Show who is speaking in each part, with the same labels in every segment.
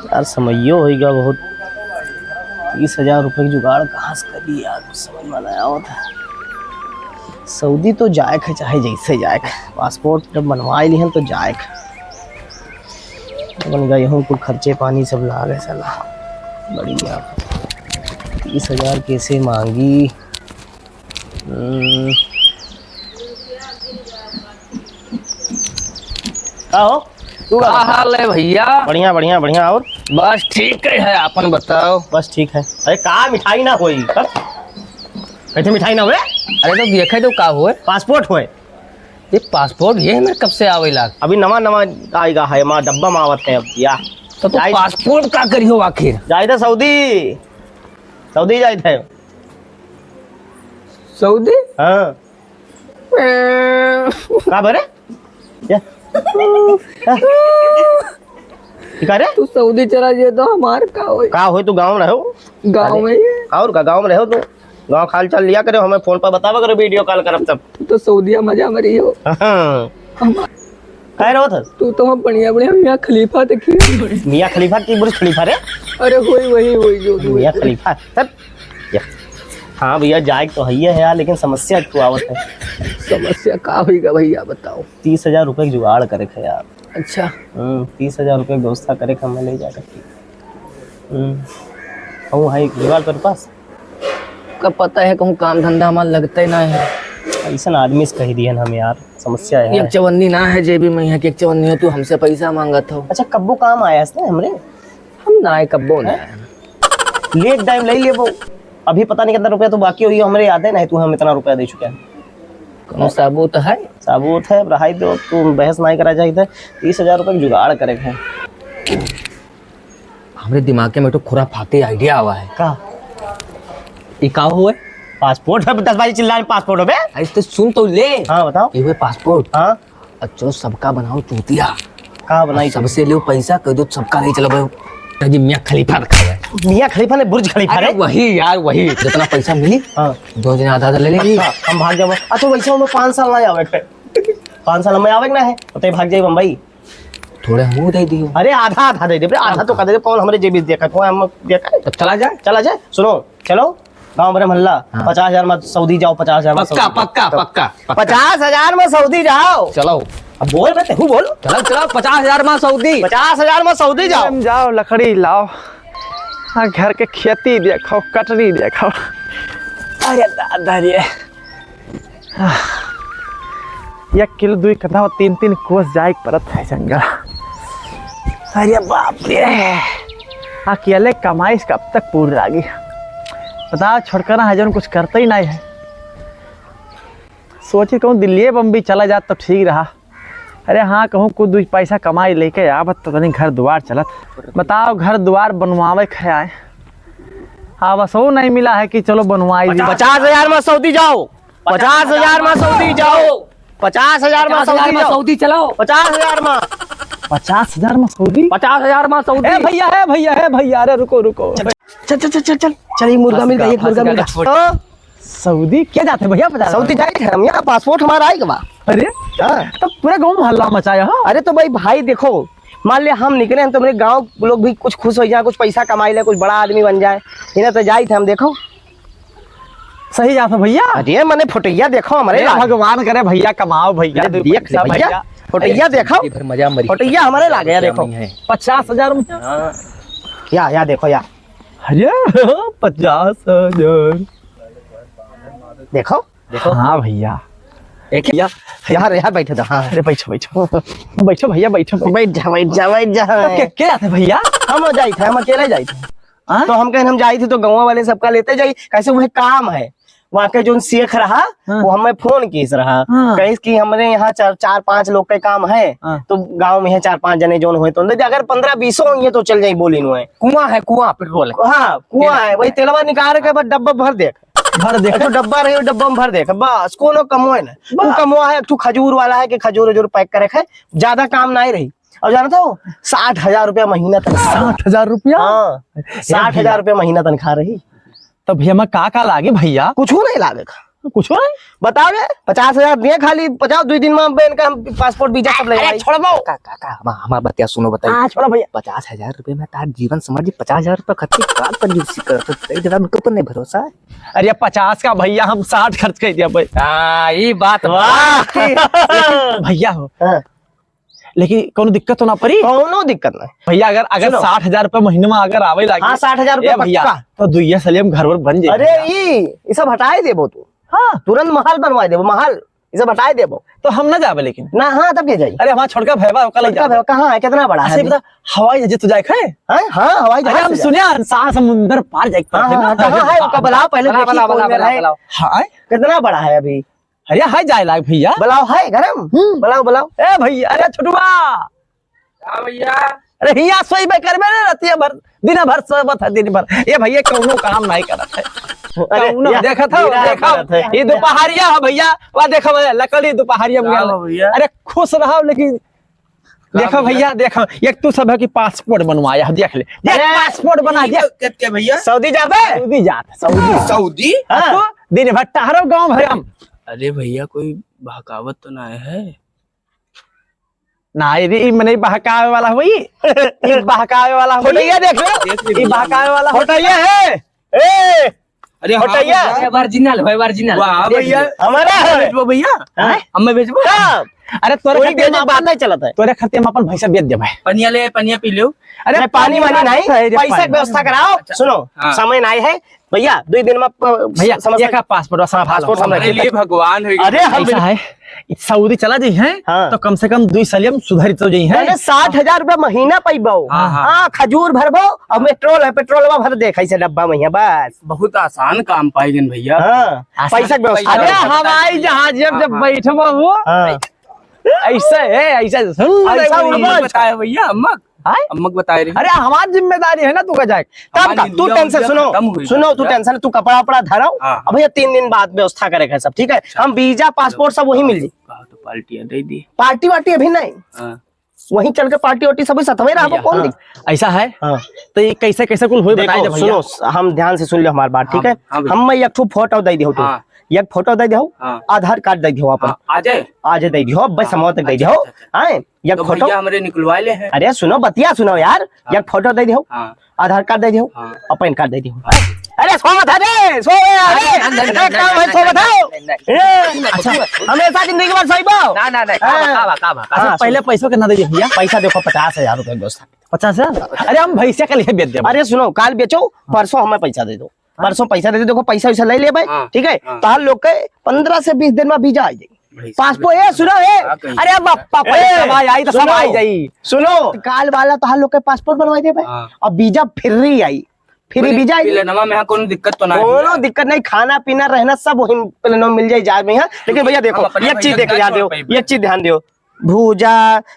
Speaker 1: यार समझियो होगा बहुत। 30,000 रुपये की जुगाड़ कहाँ से करी यार, कुछ समझ में नहीं आवत है। सऊदी तो जाए है, चाहे जैसे जाए। पासपोर्ट जब बनवा ली हैं तो जाए बन गए हूँ, कुछ खर्चे पानी सब ला गए साला। बढ़िया 30,000 कैसे मांगी। आओ तू
Speaker 2: क्या हाल है भैया?
Speaker 1: बढ़िया बढ़िया बढ़िया। और
Speaker 2: बस ठीक है, अपन बताओ।
Speaker 1: बस ठीक है। अरे कहाँ मिठाई ना होई कब कैसे मिठाई ना हुए?
Speaker 2: अरे तो देखे तो का हुए
Speaker 1: पासपोर्ट हुए।
Speaker 2: ये पासपोर्ट ये मैं कब से आवेला?
Speaker 1: अभी नवा नवा आएगा है, माँ डब्बा मावत है अब या
Speaker 2: तो पासपोर्ट का करियो आखिर?
Speaker 1: जाए थे सऊदी, सऊदी जाए थे।
Speaker 2: सऊदी?
Speaker 1: हाँ का बरे
Speaker 2: तू सऊदी चला जाए तो हमार का होए?
Speaker 1: का होए? तू गाँव में रहो?
Speaker 2: गाँव में
Speaker 1: और का गाँव में रहो? तू गाँव खाल चल लिया करे, हमें फोन पर बतावा करो, वीडियो कॉल करब तब।
Speaker 2: तो सऊदीया मजा मरी हो।
Speaker 1: कह रहो था
Speaker 2: तू तो हम बढ़िया बढ़िया मियाँ खलीफा देखिए।
Speaker 1: मियाँ खलीफा की बुर्ज खलीफा रे?
Speaker 2: अरे वही जो
Speaker 1: मियाँ खलीफा तब। हाँ भैया जाए तो है यार, लेकिन समस्या तो आवत है।
Speaker 2: समस्या का होगा भैया बताओ?
Speaker 1: 30,000 रुपये की जुगाड़ करे थे यार।
Speaker 2: अच्छा
Speaker 1: 30,000 रुपये की व्यवस्था करे हम ले जा करके। कहूँ है जुगाड़ तेरे पास?
Speaker 2: कब पता है कहूँ काम धंधा हमारा लगता ही ना है।
Speaker 1: ऐसा आदमी से कही दिए हम यार, समस्या है।
Speaker 2: एक चवन्नी ना है जेबी में है कि एक चवन्नी हो तू हमसे पैसा मांगत हो।
Speaker 1: अच्छा कब्बो काम आया है हमरे?
Speaker 2: हम ना है कब्बो ना
Speaker 1: लेट टाइम ले ले वो। अभी पता नहीं कितना रुपया तो बाकी हुई, हमरे याद है ना तू हम इतना रुपया दे चुके हैं।
Speaker 2: कौन साबूत है?
Speaker 1: साबूत है रहा दो, तू बहस नहीं करा चाहिए। 30,000 रुपये की जुगाड़ करे है।
Speaker 2: हमारे दिमाग में तो खुराफाती आइडिया आवा है।
Speaker 1: का
Speaker 2: इका हुए
Speaker 1: पासपोर्ट है? 10 बारी चिल्ला पासपोर्ट है।
Speaker 2: अरे तो सुन तो ले।
Speaker 1: हाँ बताओ।
Speaker 2: ये पासपोर्ट।
Speaker 1: हाँ
Speaker 2: चलो सबका बनाओ चूतिया।
Speaker 1: कहाँ बनाई?
Speaker 2: सबसे लो पैसा कह दो सबका नहीं चलो जी मियाँ खलीफा रखा है।
Speaker 1: मियाँ खलीफा ने बुर्ज खलीफा रे?
Speaker 2: वही यार वही जितना पैसा मिली। हाँ 2 दिन आधा ले लेंगे
Speaker 1: हम भाग जाओ। अच्छा वैसे हमें 5 साल ना आवे, 5 साल में आवे ना है तो भाग जाए बम्बई।
Speaker 2: थोड़े हम दे दियो।
Speaker 1: अरे आधा आधा दे दे, आधा तो कर दे। कौन हमारे जेबी देखा कोई हम देखा?
Speaker 2: तब चला जाए।
Speaker 1: सुनो चलो गाँव मेरे मोहल्ला 50,000 में सऊदी जाओ। 50,000
Speaker 2: पक्का पक्का पक्का
Speaker 1: 50,000 में सऊदी जाओ।
Speaker 2: चलो
Speaker 1: अब बोल मैं तेहू बोल।
Speaker 2: चलो 50,000 में सऊदी।
Speaker 1: 50,000 में सऊदी जाओ।
Speaker 3: जाओ लकड़ी लाओ, हाँ घर के खेती देखो, कटरी देखो। अरे दादा रे 1 किलो 2 कदम 3 कोस जाए परत है जंगल। अरे बाप रे अकेले कमाई कब तक पूरी लागी? बताओ छोड़कर हजन कुछ करता ही नहीं है। सोची कहूँ दिल्ली बम्बई चला जात तो ठीक रहा। अरे हाँ कहूँ कुछ 2 पैसा कमाई लेके आवत तो नहीं घर द्वार चलत। बताओ घर द्वार बनवावे खे आए, हाँ बस वो नहीं मिला है कि चलो बनवाई।
Speaker 1: 50,000 में सऊदी जाओ। 50,000 में सऊदी जाओ। 50,000 में
Speaker 2: सऊदी चलो।
Speaker 1: 50,000 में
Speaker 3: 50,000 में सऊदी?
Speaker 2: 50,000 में सऊदी।
Speaker 3: है भैया अरे रुको
Speaker 1: चल चल चल चल चल चल मुर्गा मिल गया, एक मुर्गा मिल गया।
Speaker 3: सऊदी क्या जाते भैया? पता
Speaker 1: सऊदी जाए हम यहाँ पासपोर्ट हमारा आएगा बा।
Speaker 3: अरे तो पूरा गाँव हल्ला मचाया। हाँ
Speaker 1: अरे तो भाई देखो मान लिया हम निकले हैं तो मेरे गांव लोग भी कुछ खुश हो जाए, कुछ पैसा कमाई ले, कुछ बड़ा आदमी बन जाए। इन्हें तो जाए थे हम। देखो
Speaker 3: सही जाता भैया।
Speaker 1: अरे मैंने फोटैया देखो हमारे।
Speaker 3: भगवान करे भैया कमाओ भैया।
Speaker 1: देख भैया फोटैया देखो,
Speaker 2: मजा मरी
Speaker 1: फोटैया हमारे लागे यार। देखो
Speaker 3: 50,000 में
Speaker 1: या देखो या।
Speaker 3: अरे 50,000
Speaker 1: देखो
Speaker 3: देखो। हाँ भैया
Speaker 1: एक यार यार बैठे था। हाँ
Speaker 3: अरे बैठो भैया बैठ जा। क्या जाते भैया?
Speaker 1: हम जाए थे, हम अकेले जाए थे। तो हम कहें हम जाए थे तो गाँव वाले सबका लेते जाए। कैसे वह काम है वहाँ के जो शेख रहा वो हमें फोन किस रहा कहीं कि हमारे यहाँ 4-5 लोग का काम है। तो गांव में है 4-5 जने जो हुए तो अगर 15-20 होंगे तो चल जाए। बोली नु है
Speaker 2: कुआं पेट्रोल।
Speaker 1: हाँ कुआं है, वही तेलवा निकाल के बस डब्बा भर देख तो डब्बा रहे डब्बा में भर देख बस। कोनो कमोए ना वो कमोआ है। खजूर वाला है कि खजूर पैक करे है, ज्यादा काम नहीं रही। अब जाना था 60,000 रुपया महीना तनख्वाह।
Speaker 3: 60,000 रुपया?
Speaker 1: हाँ 60,000 रुपया महीना तनख्वाह रही।
Speaker 3: तो भैया मैं का लागे भैया?
Speaker 1: कुछ नहीं लागे।
Speaker 3: कुछ नहीं
Speaker 1: बताओ रे 50,000 दिए खाली 2 दिन में इनका हम पासपोर्ट वीजा सब ले आई।
Speaker 3: छोड़बो
Speaker 2: काका हमार बतिया सुनो बताइए।
Speaker 3: हाँ छोड़ो भैया।
Speaker 2: 50,000 रुपए में तार जीवन समझ 50,000 रुपए खर्च का कंजूसी करत जरा उनको पर नहीं भरोसा है।
Speaker 3: अरे 50 का भैया हम 60 खर्च कर दिया भाई।
Speaker 2: हां ये बात
Speaker 3: भैया हो
Speaker 1: हाँ।
Speaker 3: लेकिन कोनो दिक्कत तो ना पड़ी।
Speaker 1: कोनो दिक्कत नहीं
Speaker 3: भैया अगर
Speaker 1: सुनो।
Speaker 3: 60,000 रुपए महीने में अगर आवे लगे।
Speaker 1: हाँ 60,000
Speaker 3: ए
Speaker 1: रुपया
Speaker 3: भैया
Speaker 1: पक्का।
Speaker 3: तो दुइया सलियम घर वर बन जाए।
Speaker 1: अरे ये सब हटाए देबो तू।
Speaker 3: हाँ
Speaker 1: तुरंत महल बनवाए देबो महल ये सब हटाए देबो
Speaker 3: तो हम ना जावे लेकिन।
Speaker 1: ना। हाँ तब के जाई।
Speaker 3: अरे हमारा छोटका भैया कल जा
Speaker 1: कहाँ है कितना बड़ा है
Speaker 3: ऐसे बता हवाई जहाज तो जाए खे।
Speaker 1: हाँ हवाई
Speaker 3: अरे
Speaker 1: जहाज
Speaker 3: हम
Speaker 1: से
Speaker 3: सुने अंसार समुंदर पार जाए
Speaker 1: हाँ, हाँ, कहाँ है उसका बुलाओ पहले देखिए कौन में रहे।
Speaker 3: हां
Speaker 1: कितना बड़ा है अभी।
Speaker 3: अरे हाय जाए लाग भैया।
Speaker 1: बुलाओ है गरम बुलाओ बुलाओ।
Speaker 3: ए भैया अरे छोटुआ
Speaker 2: भैया
Speaker 3: अरे हिया सोई बे करबे ना रतिया भर दिन भर सोबत है दिन भर। ये भैया कोनो काम नहीं करत है। कौनो देखा था ये दोपहरिया है भैया वा देखो लकड़ी दोपहरिया में गया। अरे खुश रहो लेकिन देखो भैया देखो एक तू सब है कि पासपोर्ट बनवाया है देख ले देख पासपोर्ट बना दिया
Speaker 2: क्या भैया
Speaker 3: सऊदी जाबे सऊदी जात
Speaker 2: सऊदी
Speaker 3: तो दिन भर टहरो गांव भर हम।
Speaker 2: अरे भैया कोई बहकावत तो ना है
Speaker 3: ना ये मने बहकावे वाला हुई ये बहकावे वाला हुई ये देख लो ये बहकावे वाला होटैया है। ए
Speaker 2: अरे
Speaker 3: होटैया
Speaker 2: ओरिजिनल है ओरिजिनल। वाह भैया
Speaker 1: हमारा है
Speaker 2: बेचबो भैया हमें बेचबो।
Speaker 3: अरे तोरे
Speaker 1: कोई
Speaker 3: खातिर
Speaker 1: बेचे बात नहीं चलता है।
Speaker 3: तोरे खातिर हम अपन भैंसा बेच देबे।
Speaker 2: पनिया ले पनिया पी लो।
Speaker 1: अरे पानी वानी नहीं पैसा की व्यवस्था कराओ। सुनो
Speaker 2: हाँ।
Speaker 1: समय नहीं है भैया 2 दिन में
Speaker 3: भैया
Speaker 1: समझ
Speaker 3: का पासपोर्ट
Speaker 1: पासपोर्ट हम
Speaker 2: हमारे लिए भगवान है।
Speaker 1: अरे हम
Speaker 3: ऐसा है सऊदी चला जी हैं
Speaker 1: हाँ।
Speaker 3: तो कम से कम 2 सलियम सुधर तो जी हैं।
Speaker 1: 60,000 रुपया महीना पैबो।
Speaker 2: हाँ, हाँ।
Speaker 1: हाँ खजूर भरबो और पेट्रोल है पेट्रोल भर दे कैसे डब्बा में बस।
Speaker 2: बहुत आसान काम पाएगन भैया।
Speaker 1: हाँ पैसा की व्यवस्था
Speaker 3: अरे
Speaker 1: करो।
Speaker 3: हवाई जहाज जब बैठबो वो
Speaker 1: हाँ।
Speaker 3: ऐसा है ऐसा
Speaker 1: ऐसा
Speaker 2: अम्मक बताया भैया अम्मक
Speaker 3: हाय?
Speaker 2: अम्मक बताए रही।
Speaker 3: अरे हमारी जिम्मेदारी है ना तू का जाए
Speaker 1: तब
Speaker 2: हमारी
Speaker 1: का तू
Speaker 2: इंडिया
Speaker 1: टेंशन
Speaker 2: खत्म हुई।
Speaker 1: सुनो तू टेंशन तू कपड़ा वपड़ा धराओ।
Speaker 2: हाँ।
Speaker 1: अब भैया 3 दिन बाद व्यवस्था करेगा सब ठीक है। हम वीजा पासपोर्ट सब वही मिल जाए।
Speaker 2: कहा तो पार्टियां दे दी।
Speaker 1: पार्टी वार्टी अभी नहीं
Speaker 2: हाँ।
Speaker 1: वहीं चल के पार्टी वार्टी सभी सतवे रहा कौन दिख।
Speaker 3: ऐसा है
Speaker 1: हाँ।
Speaker 3: तो ये कैसे कैसे कुल हुई बताइए
Speaker 1: देखो
Speaker 3: भैया।
Speaker 1: सुनो हम ध्यान से सुन लो हमारी बात ठीक है।
Speaker 2: हाँ भैया।
Speaker 1: हम मैं एक फोटो दे दियो
Speaker 2: हाँ।
Speaker 1: एक फोटो दे दियो
Speaker 2: हाँ।
Speaker 1: आधार कार्ड दे दियो अपन
Speaker 2: आ जाए
Speaker 1: आज दे दियो बस समय तक दे दियो।
Speaker 2: अच्छा,
Speaker 1: हैं एक
Speaker 2: तो
Speaker 1: फोटो
Speaker 2: भैया हमारे निकलवा ले हैं।
Speaker 1: अरे सुनो बतिया सुनो यार
Speaker 2: हाँ।
Speaker 1: एक फोटो दे दियो
Speaker 2: हाँ।
Speaker 1: आधार कार्ड दे दियो
Speaker 2: हाँ।
Speaker 1: और पैन कार्ड दे दियो। अरे सो मत अरे सो अरे काम है सो बताओ। अच्छा हमेशा जिंदगी भर सही बाओ
Speaker 2: ना ना नहीं
Speaker 1: हाँ।
Speaker 3: अच्छा
Speaker 1: हाँ,
Speaker 3: पहले पैसों कितना दीजिए भैया।
Speaker 1: पैसा देखो 50,000 रुपए व्यवस्था।
Speaker 3: 50,000 अरे हम भैंसा के लिए बेच देंगे।
Speaker 1: अरे सुनो काल बेचो परसों हमें पैसा दे दो परसों पैसा दे दो देखो पैसा वैसा ले ले भाई
Speaker 2: हाँ,
Speaker 1: ठीक है।
Speaker 2: हाँ।
Speaker 1: तो हर लोग के 15 से 20 दिन में वीजा आ जाएगी पासपोर्ट। ए सुनो
Speaker 3: अरे बापा आई तो सब आई जाई
Speaker 1: सुनो काल वाला तो हर लोग के पासपोर्ट बनवा दे भाई
Speaker 2: हाँ।
Speaker 1: और वीजा फ्री आई फ्री वीजा आई।
Speaker 2: प्लेनमा में कोनो दिक्कत तो ना है।
Speaker 1: कोनो दिक्कत नहीं खाना पीना रहना सब वही प्लेनों मिल जाए जहाज में यहाँ। लेकिन भैया देखो
Speaker 2: हम अपने
Speaker 1: एक चीज
Speaker 2: भैया
Speaker 1: देख ध्यान दो एक चीज ध्यान दो भूजा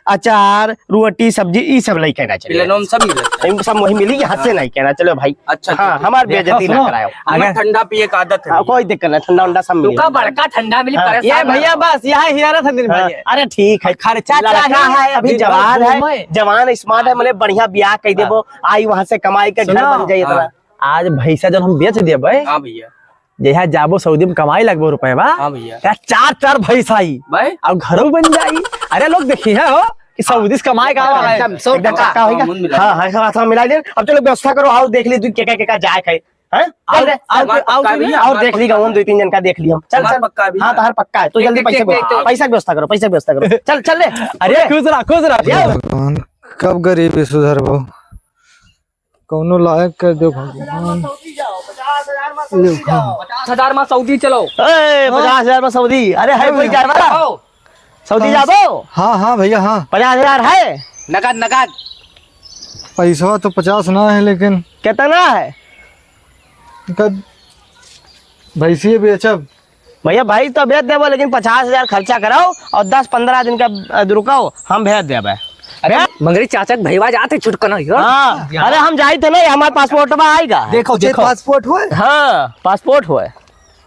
Speaker 1: अचार रोटी सब्जी ये सब नहीं कहना चाहिए।
Speaker 2: प्लेनमा में सब मिलता है।
Speaker 1: सब वही मिली यहाँ से नहीं कहना चलो भाई।
Speaker 2: अच्छा,
Speaker 1: हाँ
Speaker 2: ठीक है।
Speaker 1: हमारी बेइज्जती ना कराओ।
Speaker 2: हमें ठंडा पिए का आदत है।
Speaker 1: हाँ, कोई दिक्कत नहीं ठंडा उंडा सब मिलेगा।
Speaker 2: बड़का ठंडा मिली
Speaker 1: हाँ,
Speaker 3: ये भैया बस यहाँ हियारा था दिन
Speaker 1: हाँ,
Speaker 3: भाई।
Speaker 1: अरे ठीक है
Speaker 3: खर्चा
Speaker 1: लड़का
Speaker 3: चाहिए,
Speaker 1: है अभी
Speaker 3: दिन भर
Speaker 1: जवान है
Speaker 3: घूमे।
Speaker 1: जवान स्मार्ट है मतलब बढ़िया ब्याह कह देबो आई वहाँ से कमाई के घर
Speaker 3: सुनो,
Speaker 1: बन जाए इतना।
Speaker 3: आज भैंसा जब हम बेच दिए भाई
Speaker 2: हाँ भैया
Speaker 3: जहाँ जाबो सऊदी में कमाई लगभग रुपए बा
Speaker 2: हाँ भैया।
Speaker 3: क्या 4 भैंसा आई
Speaker 2: भाई
Speaker 3: अब घरों बन जाई। अरे लोग देखिए है हो कि सऊदी से कमाई का है
Speaker 1: एकदम पक्का होगा। हाँ हाँ सब सब मिला दे। अब चलो व्यवस्था करो और देख ली तू क्या जाए खाए हाँ? और देख ली गाँव 2-3 जन का देख ली हम चल
Speaker 2: हमारा
Speaker 1: चल
Speaker 2: पक्का भी
Speaker 1: हाँ तो हर पक्का है तो जल्दी पैसा की व्यवस्था करो पैसा की व्यवस्था करो चल चल रे।
Speaker 3: अरे खुश रहा
Speaker 4: भगवान कब गरीबी सुधरबो कौनो लायक कर दो भगवान।
Speaker 2: 50,000 में सऊदी चलो।
Speaker 1: 50,000 में सऊदी। अरे है कोई जाए वाला सऊदी जाबो।
Speaker 4: हाँ हाँ भैया हाँ
Speaker 1: 50,000 है
Speaker 2: नगद नगद
Speaker 4: पैसा तो 50 ना है लेकिन
Speaker 1: कितना है
Speaker 4: कब भैंसिए बेचब।
Speaker 1: भैया भाई तो भेज देबो लेकिन 50,000 खर्चा कराओ और 10-15 दिन का रुकाओ हम भेज देबे।
Speaker 2: अरे मंगरी चाचा के भैया जाते छुटकना
Speaker 1: हाँ अरे हम जाए थे नहीं हमारे पासपोर्ट में आएगा।
Speaker 4: देखो पासपोर्ट हुआ
Speaker 1: हाँ पासपोर्ट हुआ है।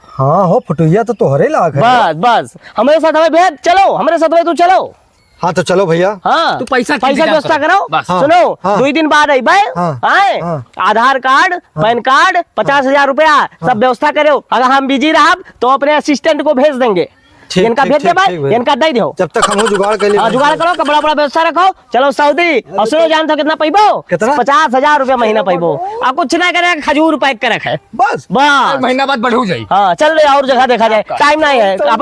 Speaker 4: हाँ हो फटुइया तो तोहरे लाग है।
Speaker 1: बस बस हमारे साथ हमें भेज चलो हमारे साथ में तू चलो।
Speaker 4: हाँ तो चलो भैया।
Speaker 1: हाँ
Speaker 2: तू पैसा
Speaker 1: पैसा
Speaker 2: इंतजाम
Speaker 1: व्यवस्था
Speaker 2: करो।
Speaker 1: करो।
Speaker 2: बस।
Speaker 1: सुनो
Speaker 4: हाँ।
Speaker 1: 2 दिन बाद आई भाई
Speaker 4: हाँ।
Speaker 1: आए
Speaker 4: हाँ।
Speaker 1: आधार कार्ड पैन कार्ड 50,000 रुपया सब व्यवस्था करो। अगर हम बिजी रहा तो अपने असिस्टेंट को भेज देंगे।
Speaker 4: ठीक,
Speaker 1: इनका
Speaker 4: ठीक,
Speaker 1: भेज दे
Speaker 4: ठीक,
Speaker 1: भाई,
Speaker 4: ठीक भैया।
Speaker 1: इनका दे दो।
Speaker 4: जब तक हम जुगाड़ कर
Speaker 1: हाँ जुगाड़ करो, कपड़ा बड़ा व्यवस्था रखो। चलो सऊदी। और सुनो जान तो कितना पैबो?
Speaker 4: कितना?
Speaker 1: 50,000 रुपया महीना पैबो। आप कुछ ना करे, खजूर पैक के रखे
Speaker 4: बस।
Speaker 1: बस।
Speaker 2: महीना बाद बढ़ू जाई।
Speaker 1: हाँ चल रहे और जगह देखा जाए, टाइम नहीं है। आप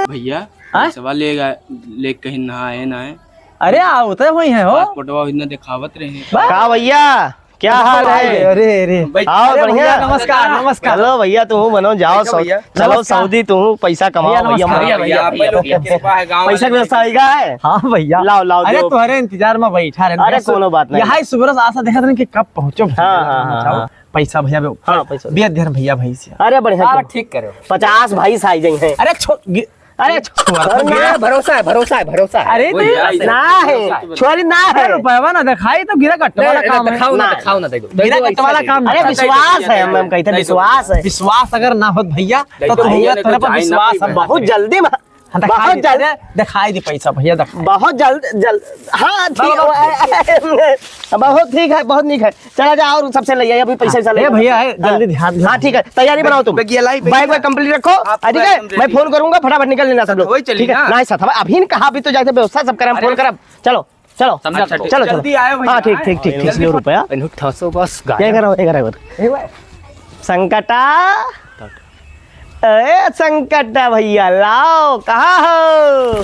Speaker 5: भैया
Speaker 3: हाँ?
Speaker 5: सवाल ले कहीं नहाए ना है
Speaker 3: अरे आओ तो वही है हो।
Speaker 5: पासपोर्टवा इतना दिखावत रहे।
Speaker 1: का भैया क्या हाल है?
Speaker 3: अरे अरे
Speaker 1: आओ
Speaker 3: अरे
Speaker 1: बढ़िया।
Speaker 3: भैया, नमस्कार नमस्कार।
Speaker 1: चलो भैया तुम बनो जाओ
Speaker 3: भैया।
Speaker 1: चलो
Speaker 3: नमस्कार।
Speaker 1: सऊदी तुम पैसा कमाओ
Speaker 3: भैया,
Speaker 1: भैया।
Speaker 3: नमस्कार।
Speaker 1: भैया,
Speaker 5: आप लोग की कृपा है, गाँव
Speaker 1: पैसा की
Speaker 5: वाले
Speaker 1: व्यवस्था होगा है।
Speaker 3: हाँ भैया
Speaker 1: लाओ लाओ
Speaker 3: अरे
Speaker 1: दो।
Speaker 3: तुम्हारे इंतजार में बैठा रहे।
Speaker 1: अरे कोनो बात नहीं।
Speaker 3: यहाँ सुबह से आशा देखा था कि कब पहुंचो।
Speaker 1: हाँ, हाँ, हाँ।
Speaker 3: पैसा भैया
Speaker 1: हाँ पैसा
Speaker 3: बेद ध्यान भैया भाई से।
Speaker 1: अरे बढ़िया
Speaker 2: ठीक करो।
Speaker 1: 50 भाई साई जाई हैं।
Speaker 3: अरे
Speaker 1: अरे
Speaker 2: गिरा भरोसा है भरोसा है भरोसा है।
Speaker 3: अरे
Speaker 5: वही है,
Speaker 1: ना है छोरी ना है।
Speaker 3: रुपया ना दिखाई तो गिरा कट वाला काम है।
Speaker 2: खाओ ना
Speaker 1: ना।
Speaker 2: खाओ ना दे दो।
Speaker 3: गिरा कट वाला काम
Speaker 1: अरे
Speaker 3: है।
Speaker 1: विश्वास है, हम कहते हैं विश्वास है।
Speaker 3: विश्वास अगर ना हो भैया तो
Speaker 5: दो,
Speaker 3: भैया
Speaker 5: भैया
Speaker 3: तेरे पर
Speaker 5: ने तो
Speaker 3: विश्वास
Speaker 5: जाई
Speaker 3: है।
Speaker 5: ना
Speaker 1: बहुत जल्दी बहुत जल्द
Speaker 3: दिखाई दे पैसा भैया दिखाई।
Speaker 1: बहुत जल्द हाँ ठीक है। बहुत ठीक है, बहुत ठीक है। चला जाओ और सबसे ले अभी पैसा वैसा ले
Speaker 3: ए भैया है, जल्दी ध्यान
Speaker 1: हाँ ठीक है, तैयारी बनाओ तुम। बैग वैग कंप्लीट रखो। ठीक है मैं फोन करूंगा, फटाफट निकल लेना सब लोग। ठीक है ना साथ अभी न कहा, अभी तो जाते व्यवस्था सब करम फोन करब। चलो चलो
Speaker 2: समझा
Speaker 1: चलो
Speaker 2: तो।
Speaker 1: जल्दी आयो भैया। हाँ ठीक ठीक ठीक ठीक रुपया
Speaker 2: ठसो बस
Speaker 1: ये करो संकटा। ए संकटा भैया लाओ, कहाँ हो?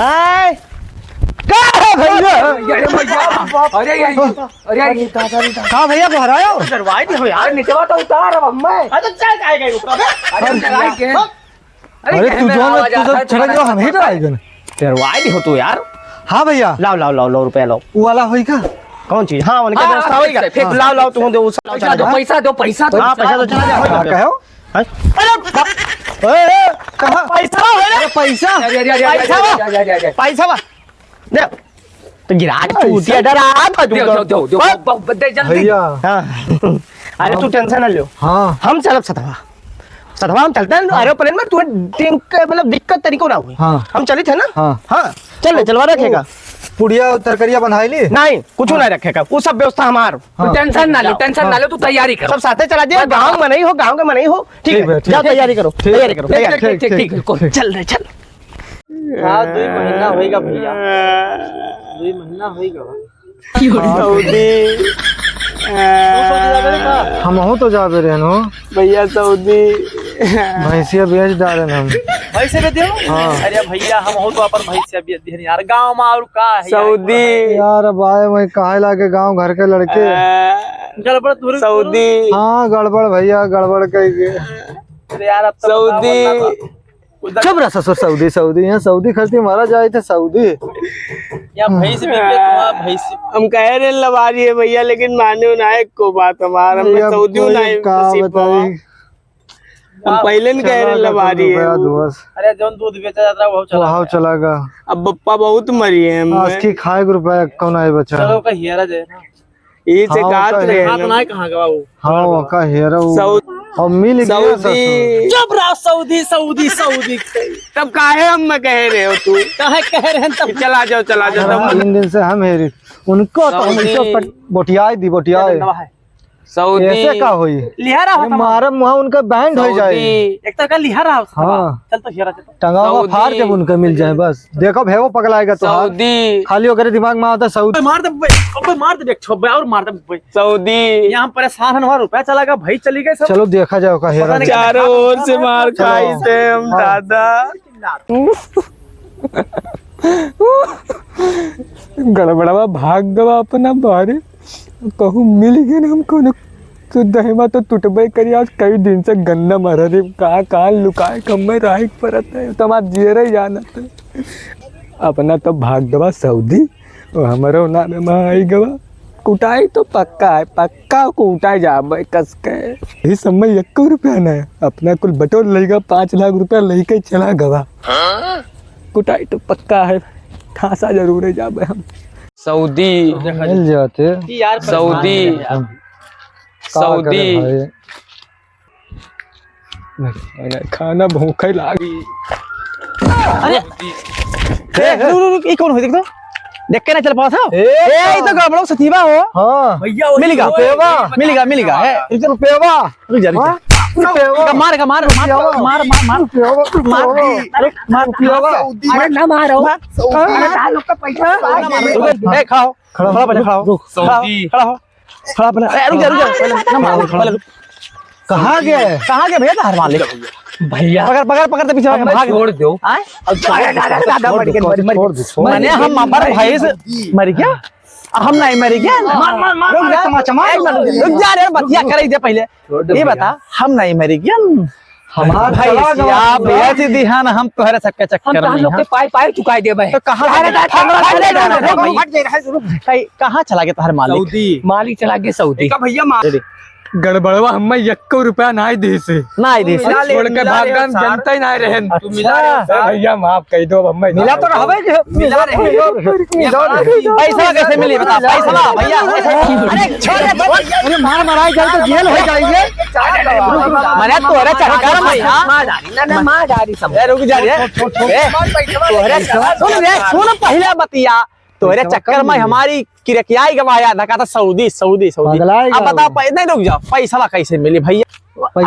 Speaker 1: आए कहाँ है भैया?
Speaker 3: कहाँ भैया बाहर आयो।
Speaker 1: दरवाजे नहीं हो यार, नीचे वाला उतार अब मैं। अरे चल जाएगा ये ऊपर।
Speaker 4: अरे तू जो चढ़ जाओ, हम ही डराएंगे।
Speaker 1: दरवाजे हो तू यार।
Speaker 4: हाँ भैया,
Speaker 1: लाओ लाओ लाओ लाओ रुपया लाओ।
Speaker 4: वो वाला होई का?
Speaker 1: कौन चीज? हाँ उनके व्यवस्था होगा। लाओ लाओ तुम दो चला
Speaker 2: पैसा दो
Speaker 1: जाओ।
Speaker 2: पैसा दो पैसा दो।
Speaker 1: हाँ पैसा तो चला
Speaker 4: क्या
Speaker 1: जाओ।
Speaker 4: कहो?
Speaker 1: अरे
Speaker 4: कहाँ?
Speaker 1: पैसा हो
Speaker 4: अरे पैसा
Speaker 1: पैसा वा दे तो गिरा के चूतिया डरा था तू
Speaker 2: दो
Speaker 1: तो।
Speaker 2: दो दो दे जल्दी।
Speaker 4: भैया।
Speaker 1: हाँ अरे तू टेंशन ना लो,
Speaker 4: हाँ
Speaker 1: हम चलब सतवा हम चलते हैं एरोप्लेन में। तुम्हें मतलब दिक्कत तरीको ना हुई।
Speaker 4: हाँ।
Speaker 1: हम चली थे ना।
Speaker 4: हाँ।
Speaker 1: हाँ चल चलवा रखेगा
Speaker 4: पुड़िया और तरकरिया बंधाई ली?
Speaker 1: नहीं कुछ नहीं रखेगा, वो सब व्यवस्था हमार।
Speaker 2: तू टेंशन ना लो टेंशन ना लो तू तैयारी कर।
Speaker 1: सब साथे चला जाए। गाँव में नहीं हो, गाँव में नहीं हो। ठीक
Speaker 4: ठीक है,
Speaker 1: है
Speaker 4: ठीक
Speaker 1: जाओ
Speaker 4: है।
Speaker 1: तैयारी करो,
Speaker 4: ठीक,
Speaker 1: तैयारी करो तैयारी।
Speaker 4: ठीक, ठीक, ठीक,
Speaker 2: ठीक।
Speaker 1: चल रहे चल।
Speaker 3: हाँ 2 महीना होएगा भैया, 2 महीना होएगा।
Speaker 1: सऊदी
Speaker 4: हम हो तो जा रहे हैं
Speaker 1: भैया, सऊदी
Speaker 4: भैंसिया बेच डाले हम।
Speaker 3: भाई से भी दियो।
Speaker 4: हाँ।
Speaker 3: अरे भैया हम हो तो अपन भाई से भी दिहन यार, गांव में और का है
Speaker 1: सऊदी
Speaker 4: यार अब आए वही कहा लाके गांव घर के लड़के।
Speaker 3: गड़बड़ थोड़ी
Speaker 1: सऊदी
Speaker 4: हाँ गड़बड़ भैया, गड़बड़ कही
Speaker 3: अरे यार अब तो
Speaker 1: सऊदी।
Speaker 4: चुप रहा ससुर। सऊदी सऊदी यहाँ सऊदी खर्ची मारा जाए थे सऊदी।
Speaker 3: या भाई से भी तुम्हारा भाई से
Speaker 1: हम कह रहे लवारी है भैया, लेकिन माने ना है को बात हमारा। मैं
Speaker 4: भैया,
Speaker 1: सऊदी
Speaker 4: कोई
Speaker 1: नहीं
Speaker 4: का
Speaker 1: नसीब हुआ।
Speaker 4: बताई।
Speaker 1: हम पहले नहीं कह रहे लवारी है।
Speaker 3: अरे जौन दूध बेचा जाता है वो चला
Speaker 4: वहाँ चलागा।
Speaker 1: अब बप्पा बहुत मरी है।
Speaker 4: आज की खाए को रुपया कौन आए बचा?
Speaker 3: चलो का हियरा जे
Speaker 1: ये से
Speaker 4: हाँ,
Speaker 1: काट
Speaker 4: वो तो
Speaker 1: रहे
Speaker 3: हाथ
Speaker 1: हैं
Speaker 3: ना कहां गवा वो।
Speaker 4: हाँ वो का हेरा वो।
Speaker 1: सऊदी
Speaker 4: और मिल गया ससुर।
Speaker 1: सऊदी।
Speaker 3: चुप रहो, सऊदी सऊदी सऊदी
Speaker 1: तब काहे हम में कह रहे हो तू?
Speaker 3: कहे कह रहे हैं तब।
Speaker 1: चला जाओ चला जाओ। तब
Speaker 4: 3 दिन से हम हेरी उनको तो हमेशा बोटियाई दी बोटियाई।
Speaker 1: सऊदी
Speaker 4: ऐसे का हुई?
Speaker 3: लिहारा होता
Speaker 4: मारा मुहा उनका बैंड हो जाए।
Speaker 3: एक तरह का लिहारा होता।
Speaker 4: हाँ।
Speaker 3: चल तो हियरा चल।
Speaker 4: टंगा हुआ
Speaker 1: सऊदी।
Speaker 4: फाड़ के उनका मिल जाए बस। देखो भेवो पगलाएगा तो हाथ।
Speaker 1: सऊदी
Speaker 4: खाली होकर दिमाग में आता सऊदी।
Speaker 3: मार दे भाई, मार दे देख छोबे और मार दे भाई।
Speaker 1: सऊदी
Speaker 3: यहाँ परेशान हन, हमारा रुपया चला गया भाई, चली गए सब।
Speaker 4: चलो देखा जाओ का हेरा।
Speaker 3: पता नहीं
Speaker 1: चारों ओर से मार खाई थे हम
Speaker 4: हाँ।
Speaker 1: दादा।
Speaker 6: गड़बड़वा भाग गवा अपना बारे कहूँ मिल गए ना हमको न तो दहेमा तो टूटबे करी। आज कई दिन से गन्ना मर रे कहाँ लुकाए कम राह परत है तो हमार जियरे जाना था। अपना तो भाग गवा सऊदी और हमारा नाम में आई गवा। कुटाई तो पक्का है, पक्का कुटाई जाबे कस के। ये समय 1 रुपया ना है, अपना कुल बटोर लेगा 5 लाख रुपया लेके चला गवा। कुटाई तो पक्का है, खासा जरूर है जाबे हम।
Speaker 1: सऊदी
Speaker 4: मिल जाते।
Speaker 3: यार
Speaker 1: सऊदी
Speaker 6: सऊदी खाना भूख ही लागी।
Speaker 3: रुक ये कौन हो देख तो देख के ना चल पाओ था ए तो गड़बड़ो सतीवा हो
Speaker 4: हाँ
Speaker 5: भैया
Speaker 3: मिलेगा मिलेगा मिलेगा है
Speaker 4: रुपया
Speaker 3: रुक जा मार मार मार मार मार
Speaker 2: ना मारो
Speaker 3: ए खाओ खड़ा पहले खाओ
Speaker 5: सऊदी
Speaker 3: खड़ा हो खड़ा पहले ए रुक जा पहले ना मारो पहले
Speaker 4: कहाँ गए
Speaker 3: भैया तार मार ले
Speaker 2: भैया
Speaker 3: पकड़ पकड़ पीछे भाग
Speaker 2: छोड़ दो
Speaker 3: मैंने हम मर भाई से मर गया हम नहीं मर गया रुक जा तमाचा मार रुक जा रे बतिया करे दे पहले ये बता हम नहीं मर गया हमारा भैया भैया जी दिहान हम तोहरे सबके चक्कर में
Speaker 2: लोग के पाई चुकाई दे भाई
Speaker 3: तो कहां चला गया तार मालिक
Speaker 5: सऊदी
Speaker 2: मालिक चला गए सऊदी
Speaker 5: भैया मार
Speaker 6: गड़बड़वा हमें 1 रुपया नहीं दी से
Speaker 3: नहीं दे
Speaker 6: छोड़ के भागन जनता ही नहीं रहन
Speaker 5: तू मिला रे
Speaker 6: भैया माफ कर दो हमें
Speaker 4: मिला तो रहबे
Speaker 5: मिला रे
Speaker 3: पैसा कैसे मिली बता पैसा भैया अरे छोड़
Speaker 4: मार माराई जाए तो जेल हो जाएंगे
Speaker 3: मैंने तोरे चक्कर में
Speaker 2: मार डारी सब
Speaker 3: रुक जा रे तोरे सुन पहले बतिया तोरे चक्कर में हमारी किरकियाई गवाया ना कहता सऊदी अब बता नहीं रुक जाओ पैसा कैसे मिली भैया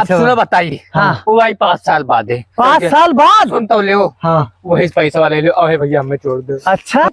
Speaker 2: अब सुनो बताइए
Speaker 3: हाँ।
Speaker 2: वो आई 5 साल बाद है
Speaker 3: 5 साल बाद
Speaker 2: सुन तो ले
Speaker 4: हाँ
Speaker 6: वही पैसा वाले ले भैया हमें छोड़ दो
Speaker 3: अच्छा